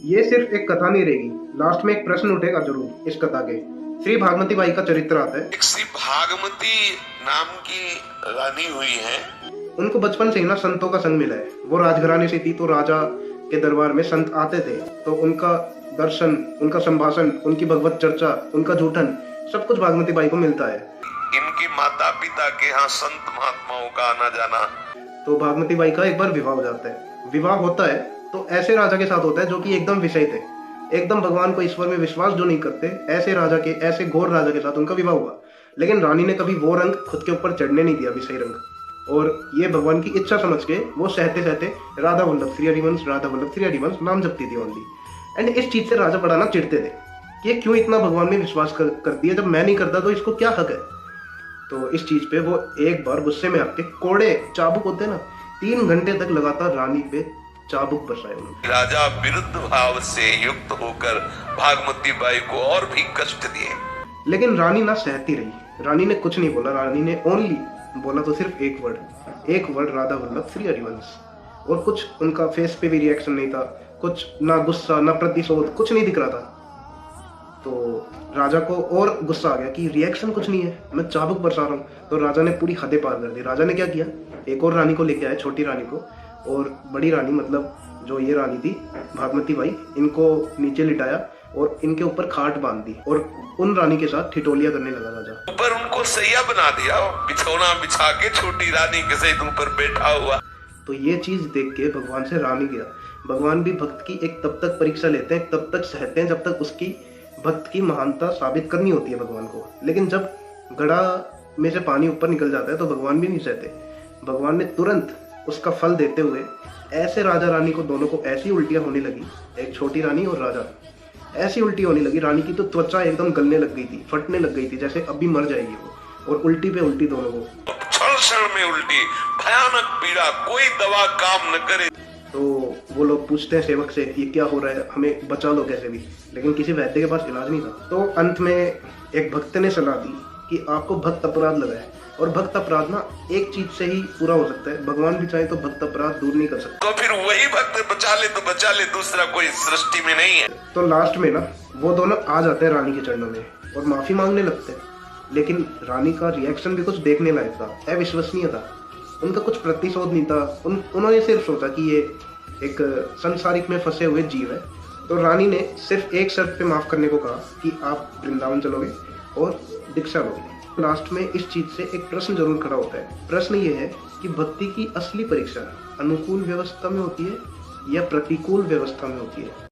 ये सिर्फ एक कथा नहीं रहेगी, लास्ट में एक प्रश्न उठेगा जरूर इस कथा के। श्री भागमती बाई का चरित्र आता है। एक श्री भागमती नाम की रानी हुई है। उनको बचपन से ही ना संतों का संग मिला है। वो राजघराने से थी तो राजा के दरबार में संत आते थे, तो उनका दर्शन, उनका संभाषण, उनकी भगवत चर्चा, उनका जूठन, सब कुछ भागमती बाई को मिलता है। इनकी माता पिता के यहाँ संत महात्माओं का आना जाना। तो भागमती बाई का एक बार विवाह हो जाता है। विवाह होता है तो ऐसे राजा के साथ होता है जो कि एकदम विषय थे, एकदम भगवान को, ईश्वर में विश्वास जो नहीं करते, ऐसे राजा के, ऐसे घोर राजा के साथ उनका विवाह हुआ। लेकिन रानी ने कभी वो रंग खुद के ऊपर चढ़ने नहीं दिया, विषय रंग, और ये भगवान की इच्छा समझ के वो सहते सहते राधा वल्लभ श्री हरिवंश, राधा वल्लभ श्री हरिवंश नाम जपती थी ओनली। एंड इस चीज से राजा बड़ा ना चिढ़ते थे कि ये क्यों इतना भगवान में विश्वास करती है, जब मैं नहीं करता तो इसको क्या हक है। तो इस चीज पे वो एक बार गुस्से में आके कोड़े चाबुक होते ना, 3 घंटे तक लगातार रानी पे चाबुक बरसाए उन्होंने। राजा विरुद्ध भाव से युक्त होकर भागमती बाई को और भी कष्ट दिए, लेकिन रानी ना सहती रही। रानी ने कुछ नहीं बोला। रानी ने ओनली बोला तो सिर्फ एक वर्ड, राधा वल्लभ श्री हरिवंश, और कुछ उनका फेस पे भी रिएक्शन नहीं था, कुछ ना गुस्सा ना प्रतिशोध, कुछ नहीं दिख रहा था। तो राजा को और गुस्सा आ गया कि रिएक्शन कुछ नहीं है, मैं चाबुक बरसा रहा हूँ। तो राजा ने पूरी हदें पार कर दी। राजा ने क्या किया, एक और रानी को लेके आया, छोटी रानी को, और बड़ी रानी मतलब जो ये रानी थी भागमती बाई, इनको नीचे लिटाया और इनके ऊपर खाट बांध दी, और उन रानी के साथ ठिठोलिया करने लगा राजा। ऊपर उनको सैया बना दिया, बिछौना बिछा के छोटी रानी के सहित ऊपर बैठा हुआ। तो ये चीज देख के भगवान से राम ही गया। भगवान भी भक्त की एक तब तक परीक्षा लेते हैं, तब तक सहते हैं जब तक उसकी भक्त की महानता साबित करनी होती है भगवान को। लेकिन जब घड़ा में से पानी ऊपर निकल जाता है तो भगवान भी नहीं सहते। भगवान ने तुरंत उसका फल देते हुए ऐसे राजा रानी को, दोनों को ऐसी उल्टियां होने लगी, एक छोटी रानी और राजा, ऐसी उल्टी होने लगी। रानी की तो त्वचा एकदम गलने लग गई थी, फटने लग गई थी, जैसे अभी मर जाएगी वो, और उल्टी पे उल्टी दोनों को। क्षण में उल्टी, भयानक पीड़ा, कोई दवा काम न करे। तो वो लोग पूछते हैं सेवक से, ये क्या हो रहा है, हमें बचा लो कैसे भी। लेकिन किसी वैद्य के पास इलाज नहीं था। तो अंत में एक भक्त ने सलाह दी कि आपको भक्त अपराध लगा है, और भक्त अपराध ना एक चीज से ही पूरा हो सकता है, भगवान भी चाहे तो भक्त अपराध दूर नहीं कर सकते। तो फिर वही भक्त बचा ले तो बचा ले, दूसरा कोई सृष्टि में नहीं है। तो लास्ट में ना वो दोनों आ जाते हैं रानी के चरणों में और माफी मांगने लगते हैं। लेकिन रानी का रिएक्शन भी कुछ देखने लायक था, अविश्वसनीय था। उनका कुछ प्रतिशोध नहीं था। उन्होंने सिर्फ सोचा कि ये एक संसारिक में फंसे हुए जीव है। तो रानी ने सिर्फ एक शर्त पे माफ करने को कहा कि आप वृंदावन चलोगे और दीक्षा लोगे। लास्ट में इस चीज से एक प्रश्न जरूर खड़ा होता है। प्रश्न ये है कि भक्ति की असली परीक्षा अनुकूल व्यवस्था में होती है या प्रतिकूल व्यवस्था में होती है।